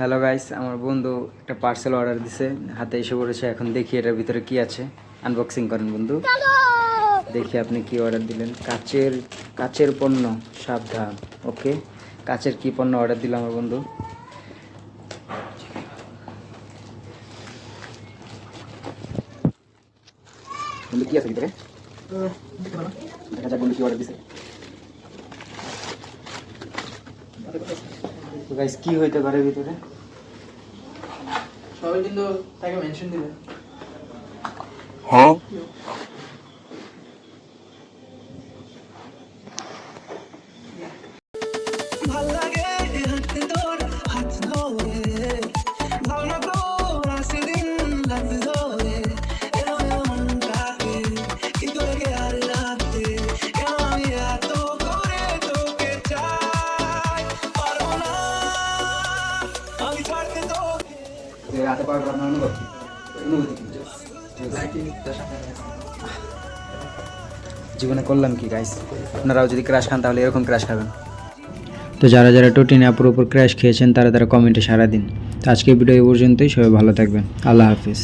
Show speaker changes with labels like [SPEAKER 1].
[SPEAKER 1] Hello guys, আমার বন্ধু একটা পার্সেল অর্ডার দিছে, হাতে এসে পড়েছে। এখন দেখি এটার ভিতরে কি আছে। আনবক্সিং করেন বন্ধু, দেখি আপনি কি অর্ডার দিলেন। কাচের পণ্য, সাবধান। ওকে, কাচের কি পণ্য অর্ডার দিল আমার বন্ধু? বন্ধু কি আছে ভিতরে? দেখা যাক বন্ধু কি অর্ডার দিছে। তো গাইস, কি হইতে পারে ভিতরে?
[SPEAKER 2] সবাই কিন্তু তাকে মেনশন দিবে।
[SPEAKER 1] হ্যাঁ, রাতে পাওয়ার আপনার অনুভূতি জীবনে করলাম কি গাইস? আপনারাও যদি ক্র্যাশ খান তাহলে এরকম ক্র্যাশ খাবেন। তো যারা যারা টোটিন অ্যাপের উপর ক্র্যাশ খেয়েছেন তারা কমেন্টে সাড়া দিন। তো আজকের ভিডিও এই পর্যন্তই। সবাই ভালো থাকবেন। আল্লাহ হাফিজ।